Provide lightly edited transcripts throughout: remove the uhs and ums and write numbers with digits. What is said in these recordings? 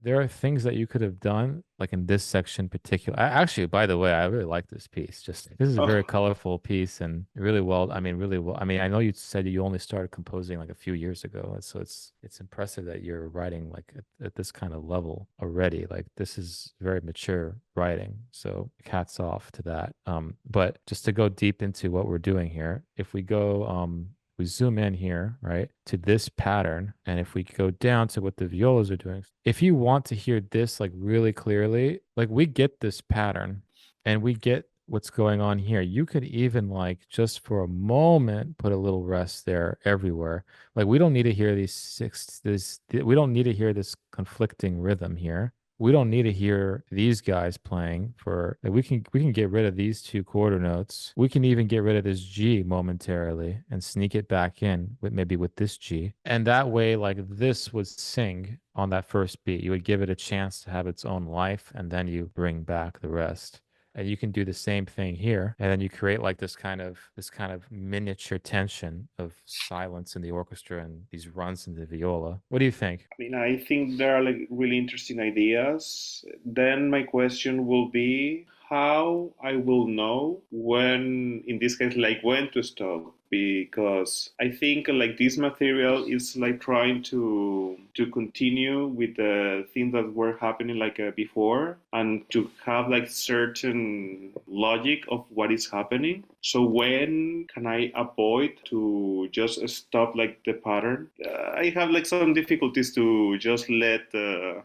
there are things that you could have done, like in this section particular. Actually, by the way, I really like this piece. Just this is a very Oh, colorful piece and really well. I mean, really well. I mean, I know you said you only started composing like a few years ago, and so it's impressive that you're writing like at this kind of level already. Like this is very mature writing. So hats off to that. But just to go deep into what we're doing here, if we go we zoom in here, right, to this pattern, and if we go down to what the violas are doing, if you want to hear this like really clearly, like we get this pattern and we get what's going on here. You could even like just for a moment put a little rest there everywhere. Like we don't need to hear these six this we don't need to hear this conflicting rhythm here. We don't need to hear these guys playing for like, we can get rid of these two quarter notes. We can even get rid of this G momentarily and sneak it back in with maybe with this G. And that way, like this would sing on that first beat. You would give it a chance to have its own life, and then you bring back the rest. And you can do the same thing here, and then you create like this kind of miniature tension of silence in the orchestra and these runs in the viola. What do you think? I mean, I think there are like really interesting ideas. Then my question will be how I will know when, in this case, like when to stop. Because I think like this material is like trying to continue with the things that were happening like before, and to have like certain logic of what is happening. So when can I avoid to just stop like the pattern? I have like some difficulties to just let the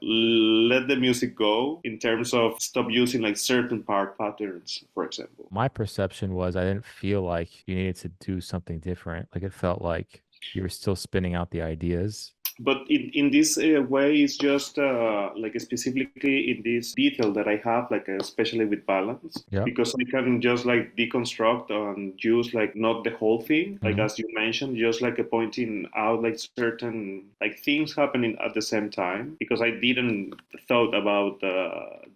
music go in terms of stop using like certain part patterns, for example. My perception was I didn't feel like you needed to do something different. Like it felt like you were still spinning out the ideas. But in this way, it's just like specifically in this detail that I have, like especially with balance, Yeah. because I can just like deconstruct and use like not the whole thing, like Hmm. as you mentioned, just like a pointing out like certain like things happening at the same time, because I didn't thought about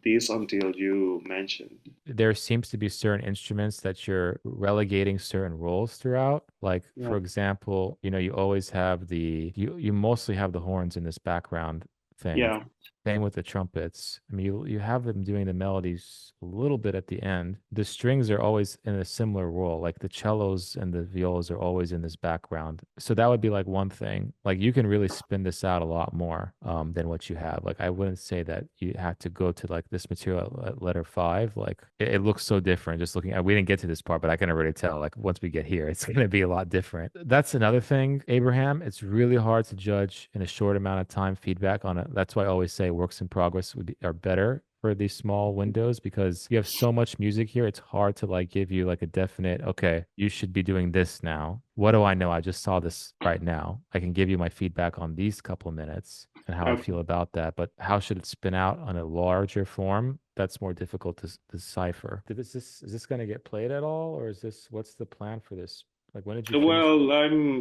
this until you mentioned. There seems to be certain instruments that you're relegating certain roles throughout. Like, Yeah, for example, you always have you mostly have the horns in this background thing. yeah, Same with the trumpets. I mean, you have them doing the melodies a little bit at the end. The strings are always in a similar role. Like the cellos and the violas are always in this background. So that would be like one thing. Like you can really spin this out a lot more than what you have. Like I wouldn't say that you have to go to like this material at letter five. Like it looks so different. Just looking at, we didn't get to this part, but I can already tell. Like once we get here, it's going to be a lot different. That's another thing, Abraham. It's really hard to judge in a short amount of time feedback on it. That's why I always say works in progress are better for these small windows because you have so much music here. It's hard to like give you like a definite, okay, you should be doing this now. What do I know? I just saw this right now. I can give you my feedback on these couple of minutes and how I okay. feel about that. But how should it spin out on a larger form? That's more difficult to decipher. Is this going to get played at all, or is this what's the plan for this? Like, when did you finish it? Well,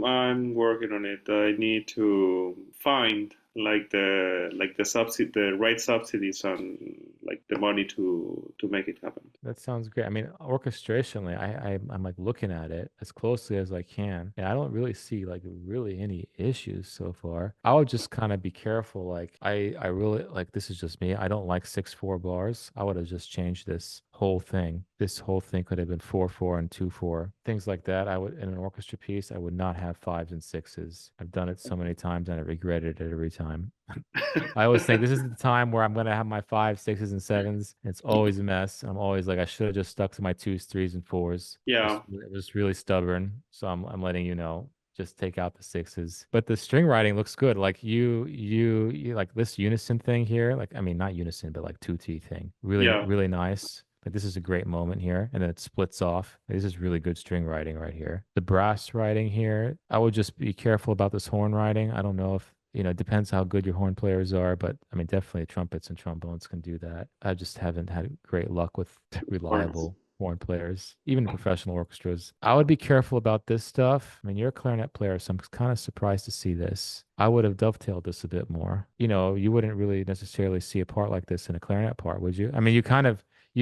I'm working on it. I need to find like the subsidy, the right subsidies and like the money to make it happen. That sounds great. I mean, orchestrationally, I'm like looking at it as closely as I can, and I don't really see like really any issues so far. I would just kind of be careful. Like I really like this is just me. I don't like 6/4 bars. I would have just changed this whole thing. This whole thing could have been 4/4 and 2/4. Things like that. I would in an orchestra piece, I would not have fives and sixes. I've done it so many times and I regretted it every time. I always think this is the time where I'm gonna have my five, sixes, and sevens. It's always a mess. I'm always like, I should have just stuck to my twos, threes, and fours. Yeah. Just really stubborn. So I'm letting you know. Just take out the sixes. But the string writing looks good. Like you like this unison thing here. Like I mean, not unison, but like two T thing. Really, Yeah. really nice. Like this is a great moment here, and then it splits off. This is really good string writing right here. The brass writing here, I would just be careful about this horn writing. I don't know if it depends how good your horn players are, but I mean, definitely trumpets and trombones can do that. I just haven't had great luck with Horns. reliable horn players, even in professional orchestras. I would be careful about this stuff. I mean, you're a clarinet player, so I'm kind of surprised to see this. I would have dovetailed this a bit more. You wouldn't really necessarily see a part like this in a clarinet part, would you? I mean, you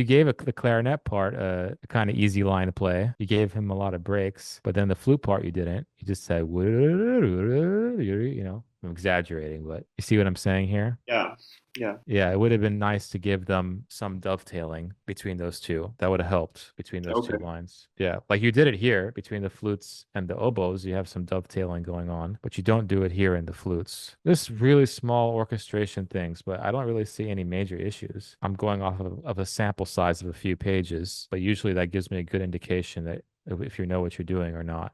gave the clarinet part a kind of easy line to play. You gave him a lot of breaks, but then the flute part you didn't. You just said, I'm exaggerating, but you see what I'm saying here? Yeah. Yeah. Yeah, it would have been nice to give them some dovetailing between those two. That would have helped between those two Okay. lines. Yeah, like you did it here between the flutes and the oboes. You have some dovetailing going on, but you don't do it here in the flutes. There's really small orchestration things, but I don't really see any major issues. I'm going off of a sample size of a few pages, but usually that gives me a good indication that if you know what you're doing or not.